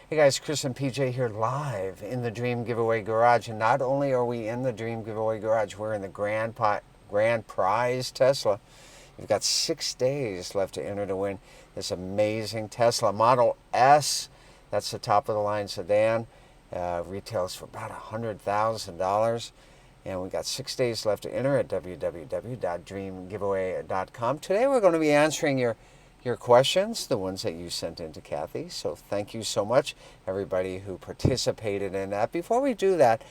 Hey guys, Chris and PJ here live in the Dream Giveaway Garage. And not only are we in the Dream Giveaway Garage, we're in the Grand Prize Tesla. You've got 6 days left to enter to win this amazing Tesla Model S. That's the top of the line sedan. Retails for about $100,000. And we got 6 days left to enter at www.dreamgiveaway.com. Today we're going to be answering your questions, the ones that you sent in to Kathy. So thank you so much, everybody who participated in that. Before we do that,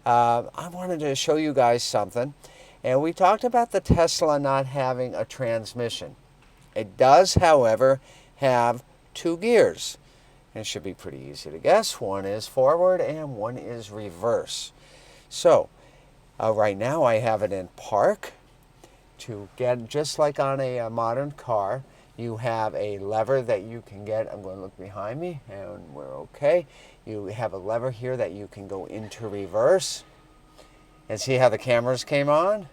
I wanted to show you guys something. And we talked about the Tesla not having a transmission. It does, however, have 2 gears. And it should be pretty easy to guess. One is forward and one is reverse. So right now I have it in park. To get, just like on a modern car, you have a lever that you can get. I'm going to look behind me and we're okay. You have a lever here that you can go into reverse. And see how the cameras came on?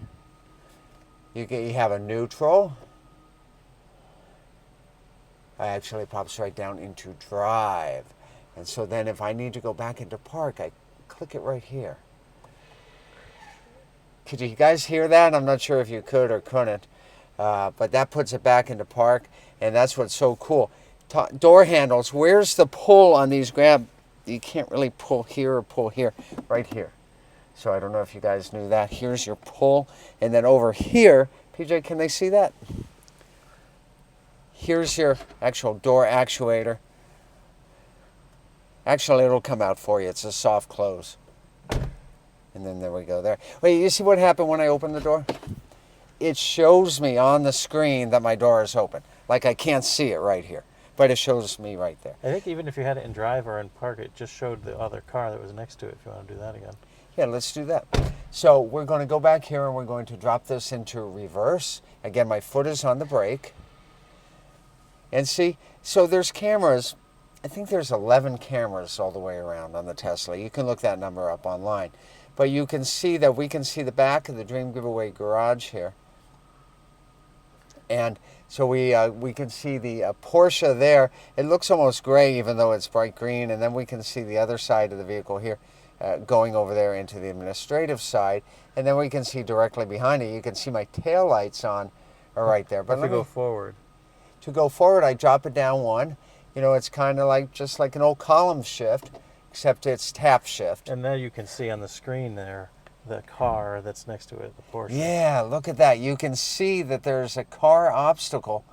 You have a neutral. It actually pops right down into drive. And so then if I need to go back into park, I click it right here. Could you guys hear that? I'm not sure if you could or couldn't. But that puts it back into park, and that's what's so cool. Door handles, where's the pull on these grab? You can't really pull here or pull here, right here. So I don't know if you guys knew that. Here's your pull, and then over here, PJ, can they see that? Here's your actual door actuator. Actually, it'll come out for you. It's a soft close. And then there we go there. Wait, you see what happened when I opened the door? It shows me on the screen that my door is open. Like I can't see it right here, but it shows me right there. I think even if you had it in drive or in park, it just showed the other car that was next to it, if you want to do that again. Yeah, let's do that. So we're going to go back here and we're going to drop this into reverse. Again, my foot is on the brake. And see, so there's cameras. I think there's 11 cameras all the way around on the Tesla. You can look that number up online. But you can see that we can see the back of the Dream Giveaway Garage here. And so we can see the Porsche there. It looks almost gray even though it's bright green. And then we can see the other side of the vehicle here going over there into the administrative side. And then we can see directly behind it. You can see my tail lights on are right there. But to go forward. To go forward, I drop it down one. You know, it's kind of like just like an old column shift, except it's tap shift. And now you can see on the screen there the car that's next to it, the Porsche. Yeah, look at that. You can see that there's a car obstacle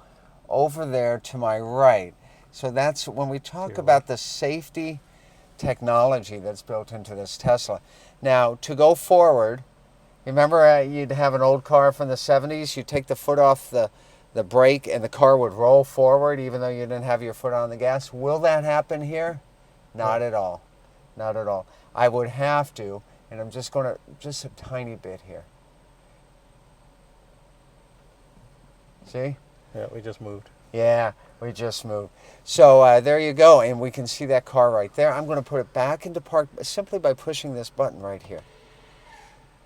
over there to my right. So that's when we talk about the safety technology that's built into this Tesla. Now, to go forward, remember you'd have an old car from the 70s, you take the foot off the brake and the car would roll forward even though you didn't have your foot on the gas. Will that happen here? Not at all. Not at all. I would have to, and I'm just going to, just a tiny bit here. See? Yeah, we just moved. Yeah, we just moved. So there you go, and we can see that car right there. I'm going to put it back into park simply by pushing this button right here.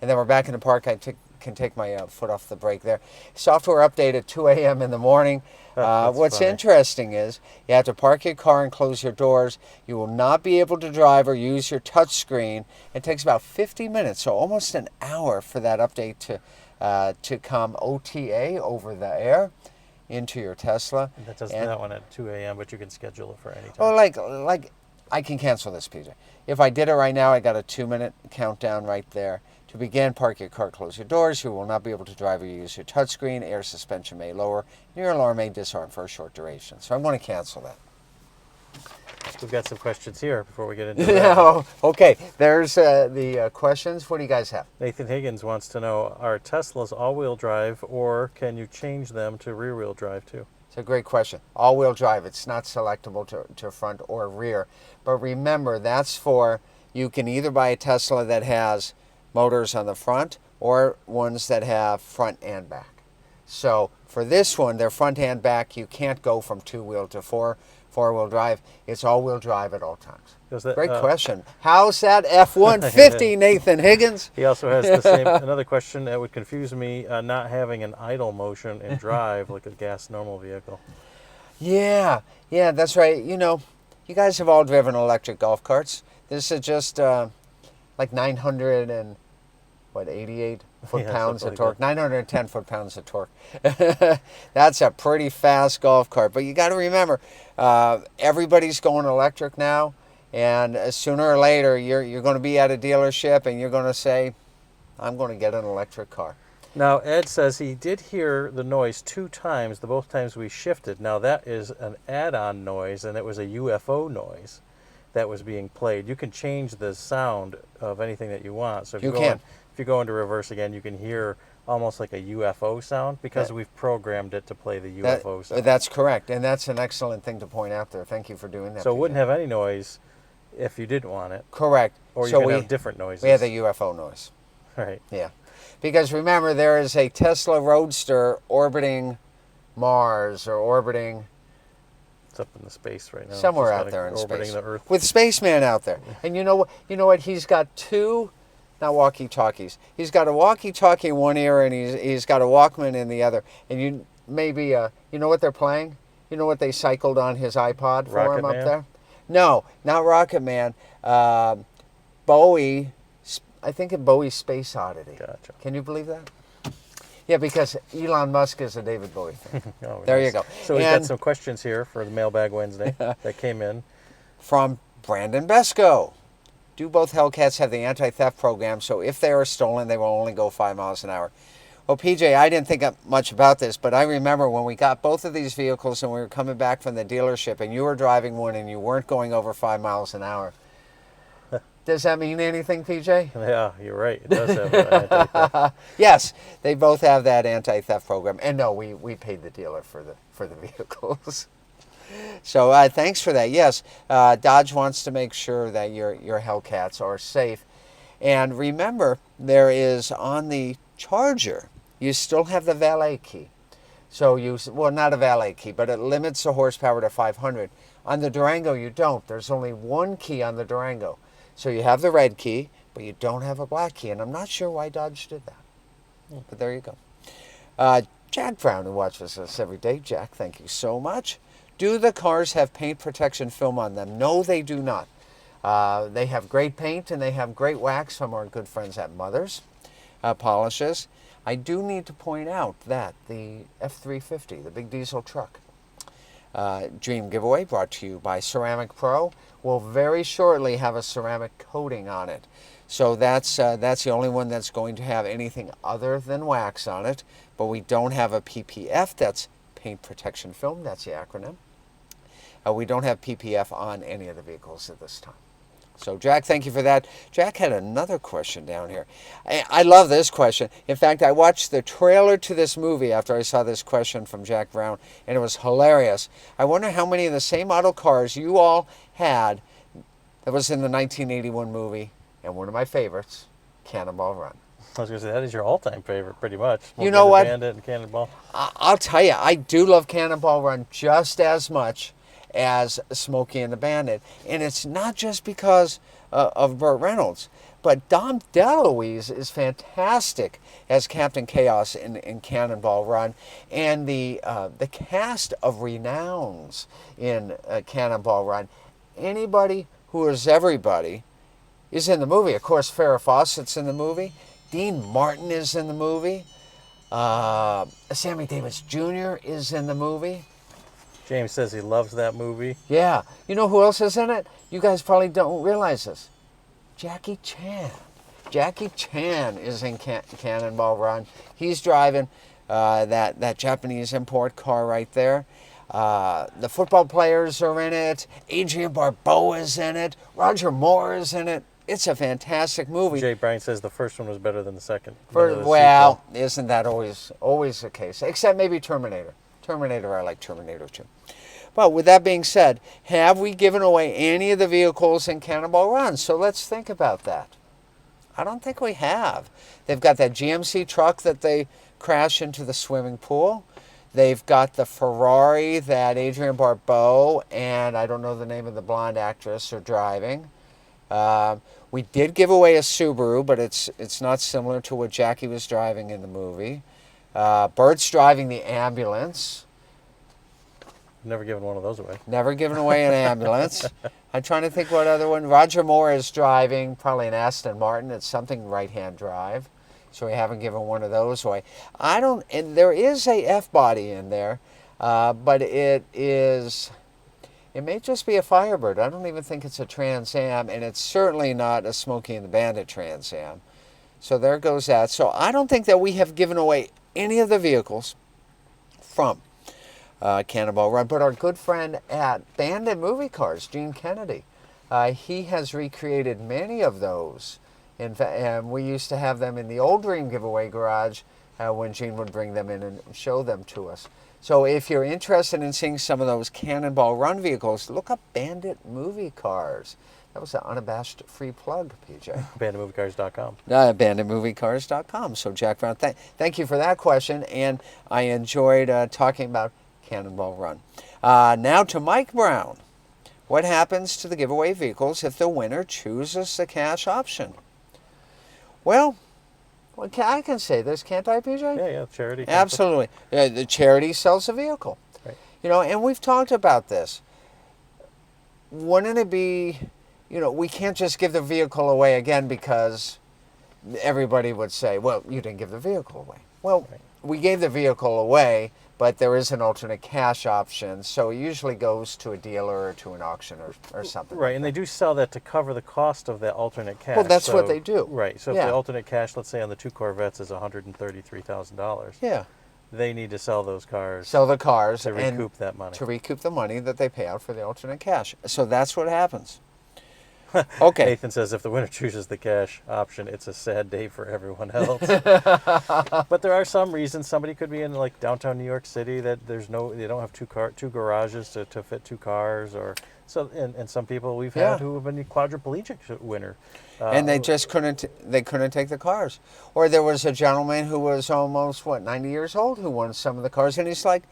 And then we're back into park. I can take my foot off the brake there. Software update at 2 a.m. in the morning. What's interesting is you have to park your car and close your doors. You will not be able to drive or use your touch screen. It takes about 50 minutes, so almost an hour for that update to come OTA over the air into your Tesla. And that does that one at 2 a.m., but you can schedule it for any time. Oh, like I can cancel this, PJ. If I did it right now, I got a 2-minute countdown right there. To begin, park your car, close your doors. You will not be able to drive or use your touchscreen. Air suspension may lower. Your alarm may disarm for a short duration. So I'm going to cancel that. We've got some questions here before we get into that. No. Okay, there's the questions. What do you guys have? Nathan Higgins wants to know, are Teslas all-wheel drive, or can you change them to rear-wheel drive too? It's a great question. All-wheel drive. It's not selectable to front or rear. But remember, that's for, you can either buy a Tesla that has motors on the front or ones that have front and back. So for this one, they're front and back. You can't go from 2-wheel to four-wheel drive. It's all-wheel drive at all times. Great question. How's that F-150, Nathan Higgins? He also has the same another question that would confuse me, not having an idle motion in drive like a gas normal vehicle. Yeah, that's right. You know, you guys have all driven electric golf carts. This is just like 900 and what, 88 foot-pounds something of like torque, 910 foot-pounds of torque. That's a pretty fast golf cart. But you got to remember, everybody's going electric now, and sooner or later you're going to be at a dealership and you're going to say, I'm going to get an electric car. Now, Ed says he did hear the noise 2 times, the both times we shifted. Now, that is an add-on noise, and it was a UFO noise that was being played. You can change the sound of anything that you want. So if You go can. if you go into reverse again, you can hear almost like a UFO sound because we've programmed it to play the UFO sound. That's correct, and that's an excellent thing to point out there. Thank you for doing that. So it PJ. wouldn't have any noise if you didn't want it. Correct. Or you so can have different noises. We have the UFO noise. Right. Yeah. Because remember, there is a Tesla Roadster orbiting Mars or orbiting It's up in the space right now. somewhere Just out kinda there in orbiting space the Earth. with Spaceman out there. And you know what? He's got 2, not walkie-talkies. He's got a walkie-talkie in one ear and he's got a Walkman in the other. And you know what they're playing? You know what they cycled on his iPod for Rocket him up Man? there? No, not Rocket Man. Bowie. I think of Bowie's Space Oddity. Gotcha. Can you believe that? Yeah, because Elon Musk is a David Bowie fan. Oh, There nice. you go. So we've got And some questions here for the Mailbag Wednesday that came in. from Brandon Besco. Do both Hellcats have the anti-theft program, so if they are stolen, they will only go 5 miles an hour? Well, PJ, I didn't think much about this, but I remember when we got both of these vehicles and we were coming back from the dealership and you were driving one and you weren't going over 5 miles an hour. Does that mean anything, PJ? Yeah, you're right. It does have an anti-theft. Yes, they both have that anti-theft program. And no, we paid the dealer for the vehicles. So thanks for that. Yes, Dodge wants to make sure that your Hellcats are safe. And remember, there is on the Charger, you still have the valet key. So not a valet key, but it limits the horsepower to 500. On the Durango, you don't. There's only one key on the Durango. So you have the red key, but you don't have a black key. And I'm not sure why Dodge did that. But there you go. Jack Brown, who watches us every day. Jack, thank you so much. Do the cars have paint protection film on them? No, they do not. They have great paint and they have great wax from our good friends at Mother's Polishes. I do need to point out that the F-350, the big diesel truck, Dream Giveaway brought to you by Ceramic Pro, will very shortly have a ceramic coating on it. So that's the only one that's going to have anything other than wax on it. But we don't have a PPF, that's paint protection film, that's the acronym. We don't have PPF on any of the vehicles at this time. So Jack, thank you for that. Jack had another question down here. I love this question. In fact, I watched the trailer to this movie after I saw this question from Jack Brown, and it was hilarious. I wonder how many of the same model cars you all had that was in the 1981 movie, and one of my favorites, Cannonball Run. I was going to say, that is your all-time favorite, pretty much. You know what? Bandit and Cannonball. I'll tell you, I do love Cannonball Run just as much as Smokey and the Bandit. And it's not just because of Burt Reynolds, but Dom DeLuise is fantastic as Captain Chaos in Cannonball Run. And the cast of renowns in Cannonball Run, anybody who is everybody is in the movie. Of course, Farrah Fawcett's in the movie. Dean Martin is in the movie. Sammy Davis Jr. is in the movie. James says he loves that movie. Yeah. You know who else is in it? You guys probably don't realize this. Jackie Chan. Jackie Chan is in Cannonball Run. He's driving that Japanese import car right there. The football players are in it. Adrian Barbeau is in it. Roger Moore is in it. It's a fantastic movie. Jay Bryan says the first one was better than the second. Well, isn't that always the case? Except maybe Terminator. I like Terminator too. But with that being said, have we given away any of the vehicles in Cannonball Run? So let's think about that. I don't think we have. They've got that GMC truck that they crash into the swimming pool. They've got the Ferrari that Adrian Barbeau and I don't know the name of the blonde actress are driving. We did give away a Subaru, but it's not similar to what Jackie was driving in the movie. Bert's driving the ambulance. Never given one of those away. Never given away an ambulance. I'm trying to think what other one. Roger Moore is driving, probably an Aston Martin. It's something right-hand drive. So we haven't given one of those away. And there is a F-body in there, but it may just be a Firebird. I don't even think it's a Trans Am, and it's certainly not a Smokey and the Bandit Trans Am. So there goes that. So I don't think that we have given away any of the vehicles from Cannonball Run, but our good friend at Bandit Movie Cars, Gene Kennedy, he has recreated many of those. In fact, and we used to have them in the old Dream Giveaway garage when Gene would bring them in and show them to us. So if you're interested in seeing some of those Cannonball Run vehicles, look up Bandit Movie Cars. That was an unabashed free plug, PJ. BanditMovieCars.com. BanditMovieCars.com. So Jack Brown, thank you for that question, and I enjoyed talking about Cannonball Run. Now to Mike Brown. What happens to the giveaway vehicles if the winner chooses the cash option? Well, I can say this, can't I, PJ? Yeah, charity. Absolutely. The charity sells the vehicle. Right. And we've talked about this. Wouldn't it be, we can't just give the vehicle away again because everybody would say, well, you didn't give the vehicle away. Well, right. We gave the vehicle away, but there is an alternate cash option, so it usually goes to a dealer or to an auction or something. Right, like and that. they do sell that to cover the cost of that alternate cash. Well, that's what they do. Right, so if the alternate cash, let's say on the 2 Corvettes, is $133,000. Yeah. They need to sell those cars. Sell the cars to recoup that money. To recoup the money that they pay out for the alternate cash. So that's what happens. Okay. Nathan says if the winner chooses the cash option, it's a sad day for everyone else. But there are some reasons. Somebody could be in like downtown New York City that they don't have two garages to fit 2 cars, or so. And some people we've had who have been quadriplegic winner. And they just couldn't take the cars. Or there was a gentleman who was almost 90 years old who won some of the cars, and he's like,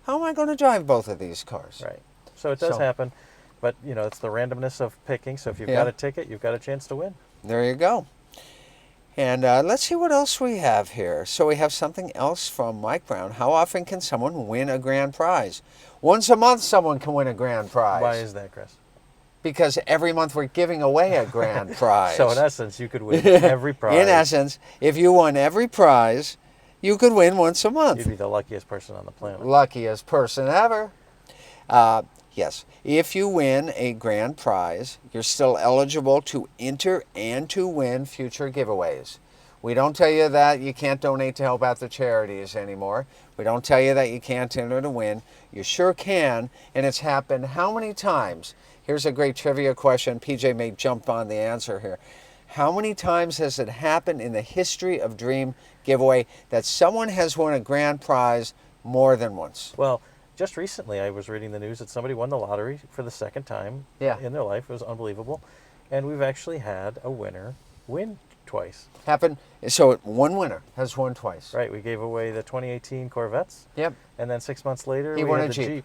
how am I going to drive both of these cars? Right. So it does happen. But, it's the randomness of picking. So if you've got a ticket, you've got a chance to win. There you go. And let's see what else we have here. So we have something else from Mike Brown. How often can someone win a grand prize? Once a month someone can win a grand prize. Why is that, Chris? Because every month we're giving away a grand prize. So in essence, you could win every prize. In essence, if you won every prize, you could win once a month. You'd be the luckiest person on the planet. Luckiest person ever. Yes, if you win a grand prize, you're still eligible to enter and to win future giveaways. We don't tell you that you can't donate to help out the charities anymore. We don't tell you that you can't enter to win. You sure can, and it's happened how many times? Here's a great trivia question. PJ may jump on the answer here. How many times has it happened in the history of Dream Giveaway that someone has won a grand prize more than once? Well, just recently, I was reading the news that somebody won the lottery for the second time in their life. It was unbelievable. And we've actually had a winner win twice. So one winner has won twice. Right. We gave away the 2018 Corvettes. Yep. And then 6 months later, he we won had a the Jeep.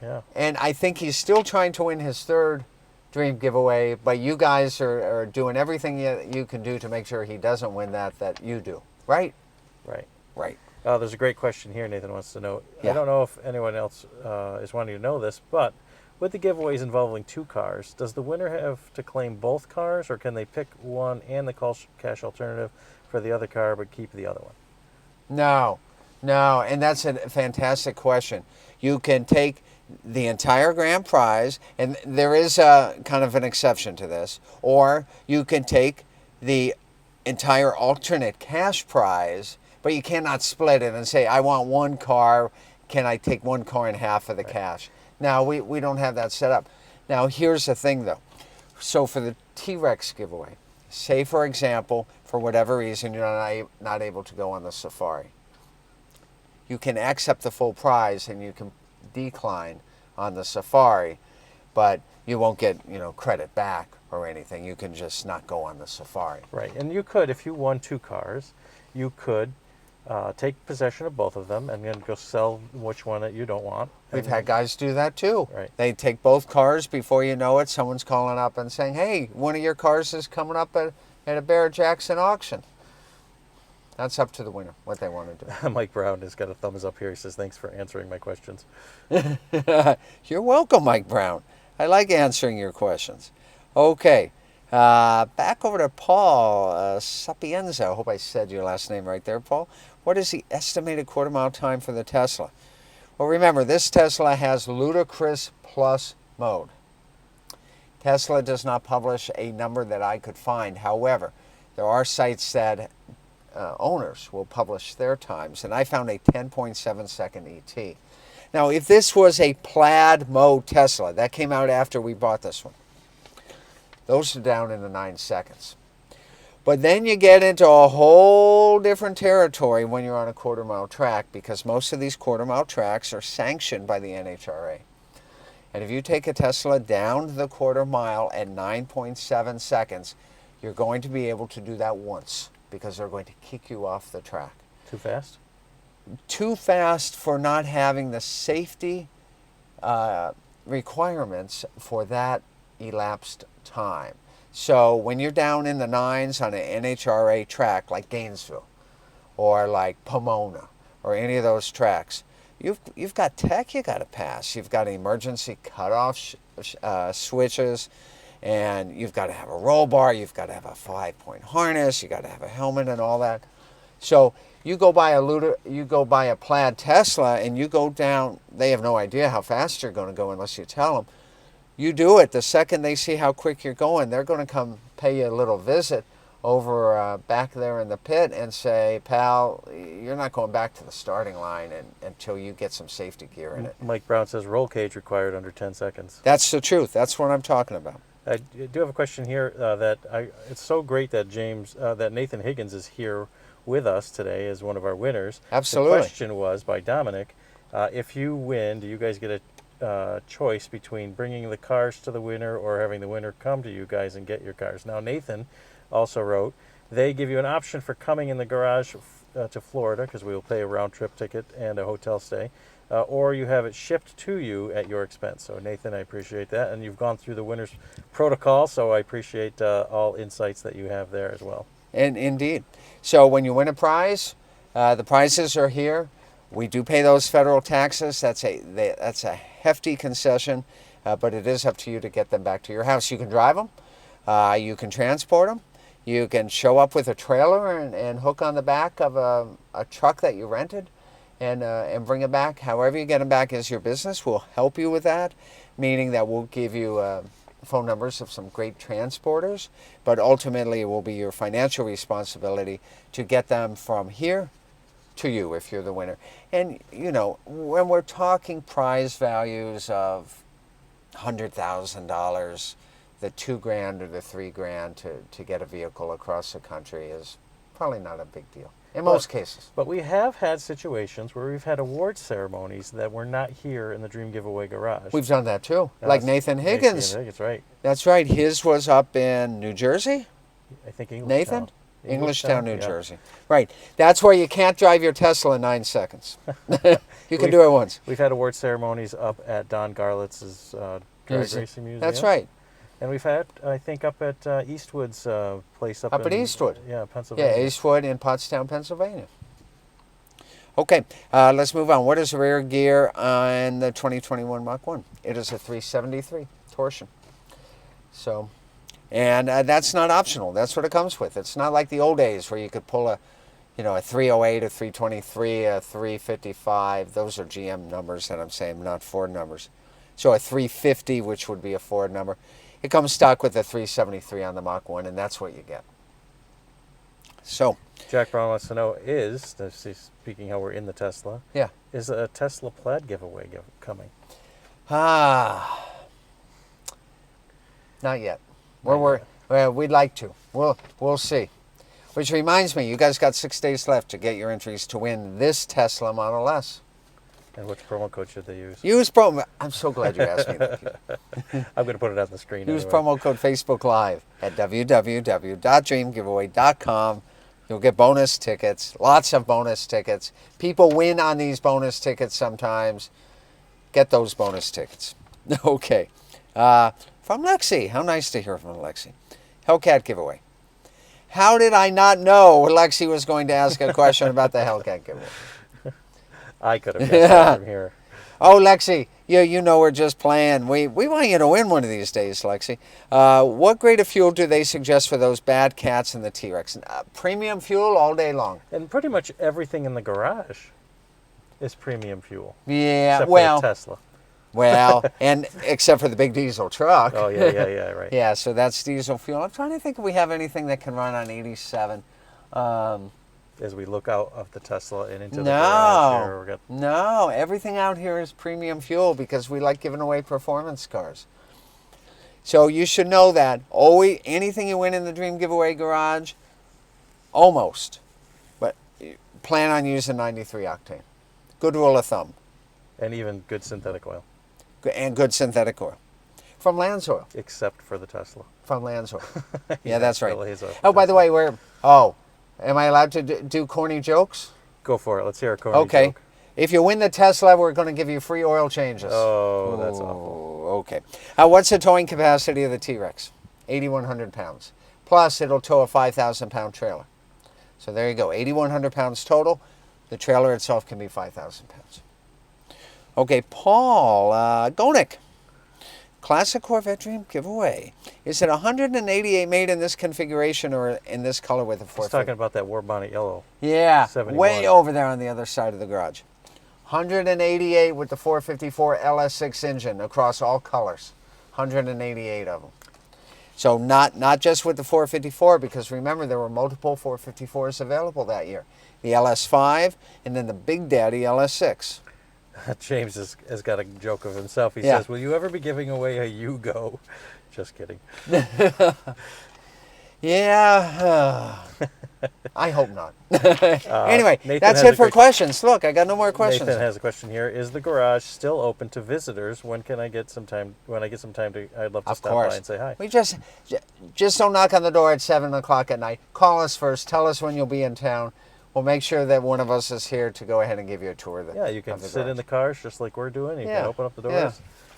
Yeah. And I think he's still trying to win his 3rd Dream Giveaway, but you guys are doing everything you can do to make sure he doesn't win that you do. Right? Right. Right. There's a great question here Nathan wants to know. Yeah. I don't know if anyone else is wanting to know this, but with the giveaways involving 2 cars, does the winner have to claim both cars, or can they pick one and the cash alternative for the other car but keep the other one? No, and that's a fantastic question. You can take the entire grand prize, and there is a kind of an exception to this, or you can take the entire alternate cash prize, but you cannot split it and say, I want one car, can I take one car and half of the cash? Now, we don't have that set up. Now, here's the thing, though. So for the T-Rex giveaway, say, for example, for whatever reason, you're not able to go on the safari. You can accept the full prize and you can decline on the safari, but you won't get, credit back or anything. You can just not go on the safari. Right, and you could, if you won 2 cars, you could take possession of both of them and then go sell which one that you don't want. We've had guys do that too. Right. They take both cars. Before you know it, someone's calling up and saying, hey, one of your cars is coming up at a Barrett-Jackson auction. That's up to the winner, what they want to do. Mike Brown has got a thumbs up here. He says, thanks for answering my questions. You're welcome, Mike Brown. I like answering your questions. Okay, back over to Paul Sapienza. I hope I said your last name right there, Paul. What is the estimated quarter-mile time for the Tesla? Well, remember, this Tesla has ludicrous plus mode. Tesla does not publish a number that I could find. However, there are sites that owners will publish their times, and I found a 10.7 second ET. Now, if this was a plaid mode Tesla, that came out after we bought this one, those are down in the 9 seconds. But then you get into a whole different territory when you're on a quarter-mile track, because most of these quarter-mile tracks are sanctioned by the NHRA. And if you take a Tesla down the quarter mile at 9.7 seconds, you're going to be able to do that once, because they're going to kick you off the track. Too fast? Too fast for not having the safety requirements for that elapsed time. So when you're down in the 9s on an NHRA track like Gainesville or like Pomona or any of those tracks, you've got tech you got to pass. You've got emergency cutoff switches, and you've got to have a roll bar. You've got to have a 5-point harness. You got to have a helmet and all that. So you go by a plaid Tesla and you go down. They have no idea how fast you're going to go unless you tell them. You do it. The second they see how quick you're going, they're going to come pay you a little visit over back there in the pit and say, pal, you're not going back to the starting line until you get some safety gear in it. Mike Brown says roll cage required under 10 seconds. That's the truth. That's what I'm talking about. I do have a question here it's so great that that Nathan Higgins is here with us today as one of our winners. Absolutely. The question was by Dominic, if you win, do you guys get a choice between bringing the cars to the winner or having the winner come to you guys and get your cars? Now, Nathan also wrote, they give you an option for coming in the garage to Florida, because we will pay a round-trip ticket and a hotel stay, or you have it shipped to you at your expense. So, Nathan, I appreciate that. And you've gone through the winner's protocol, so I appreciate all insights that you have there as well. And indeed. So when you win a prize, the prizes are here. We do pay those federal taxes. That's a hefty concession, but it is up to you to get them back to your house. You can drive them. You can transport them. You can show up with a trailer and hook on the back of a truck that you rented and bring it back. However you get them back is your business. We'll help you with that, meaning that we'll give you phone numbers of some great transporters, but ultimately it will be your financial responsibility to get them from here to you if you're the winner. And, you know, when we're talking prize values of $100,000, the $2,000 or the $3,000 to get a vehicle across the country is probably not a big deal in most cases. But we have had situations where we've had award ceremonies that were not here in the Dream Giveaway garage. We've done that too, like Nathan Higgins. Nathan Higgins, right. That's right. His was up in New Jersey. I think Englishtown. Nathan? Englishtown, New Jersey. Right. That's where you can't drive your Tesla in 9 seconds. You can do it once. We've had award ceremonies up at Don Garlitz's drag racing museum. That's right. And we've had, I think, up at Eastwood's place up at Eastwood. Yeah, Pennsylvania. Yeah, Eastwood in Pottstown, Pennsylvania. Okay, let's move on. What is the rear gear on the 2021 Mach 1? It is a 373 torsion. So, and that's not optional. That's what it comes with. It's not like the old days where you could pull a 308, a 323, a 355. Those are GM numbers that I'm saying, not Ford numbers. So a 350, which would be a Ford number. It comes stock with a 373 on the Mach 1, and that's what you get. So, Jack Brown wants to know, speaking how we're in the Tesla, yeah, is a Tesla Plaid giveaway coming? Not yet. We'd like to. We'll see. Which reminds me, you guys got 6 days left to get your entries to win this Tesla Model S. And which promo code should they use? Use promo. I'm so glad you asked me that. I'm going to put it on the screen. Use anyway. promo code Facebook Live at www.dreamgiveaway.com. You'll get bonus tickets, lots of bonus tickets. People win on these bonus tickets sometimes. Get those bonus tickets. Okay. From Lexi. How nice to hear from Lexi. Hellcat giveaway. How did I not know Lexi was going to ask a question about the Hellcat giveaway? I could have guessed that from here. Oh, Lexi, you know we're just playing. We want you to win one of these days, Lexi. What grade of fuel do they suggest for those bad cats and the T-Rex? Premium fuel all day long. And pretty much everything in the garage is premium fuel. Yeah, Except well, for the Tesla. well, and except for the big diesel truck. Oh, yeah, right. Yeah, so that's diesel fuel. I'm trying to think if we have anything that can run on 87. As we look out of the Tesla and into the garage here, we got No, everything out here is premium fuel because we like giving away performance cars. So you should know that. Always, anything you win in the Dream Giveaway Garage, almost. But plan on using 93 octane. Good rule of thumb. and even good synthetic oil, And good synthetic oil. From Landsoil. except for the Tesla. From Landsoil. Yeah, that's right. Really is a Oh, by the Tesla. way, am I allowed to do corny jokes? Go for it. Let's hear a corny Okay. joke. If you win the Tesla, we're going to give you free oil changes. Oh, that's awful. Okay. What's the towing capacity of the T-Rex? 8,100 pounds. Plus, it'll tow a 5,000-pound trailer. So there you go. 8,100 pounds total. The trailer itself can be 5,000 pounds. Okay, Paul Gonick. Classic Corvette Dream giveaway. Is it 188 made in this configuration or in this color with a I was 450? talking about that war bonnet yellow. Yeah, 71. way over there on the other side of the garage. 188 with the 454 LS6 engine across all colors. 188 of them. So not just with the 454, because remember there were multiple 454s available that year. The LS5 and then the Big Daddy LS6. James has got a joke of himself. He Yeah. says, "Will you ever be giving away a Yugo?" Just kidding. Yeah, I hope not. Anyway, Nathan that's has it a for quick- questions. Look, I got no more questions. Nathan has a question here. Is the garage still open to visitors? When can I get some time? When I get some time to, I'd love to Of stop course. by and say hi. We just don't knock on the door at 7 o'clock at night. Call us first. Tell us when you'll be in town. We'll make sure that one of us is here to go ahead and give you a tour of the Yeah, you can of the sit in garage. the cars just like we're doing. You Yeah, can open up the doors, yeah.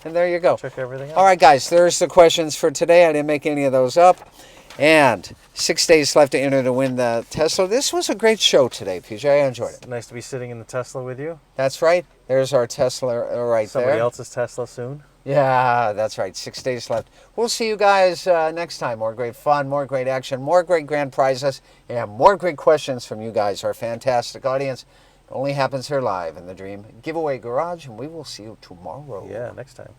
And there you go. check everything out. All right, guys, there's the questions for today. I didn't make any of those up. And 6 days left to enter to win the Tesla. This was a great show today, PJ. I enjoyed it. Nice to be sitting in the Tesla with you. That's right. There's our Tesla right Somebody there. else's Tesla soon. Yeah, that's right. 6 days left. We'll see you guys next time. More great fun, more great action, more great grand prizes, and more great questions from you guys, our fantastic audience. It only happens here live in the Dream Giveaway Garage, and we will see you tomorrow. Yeah, next time.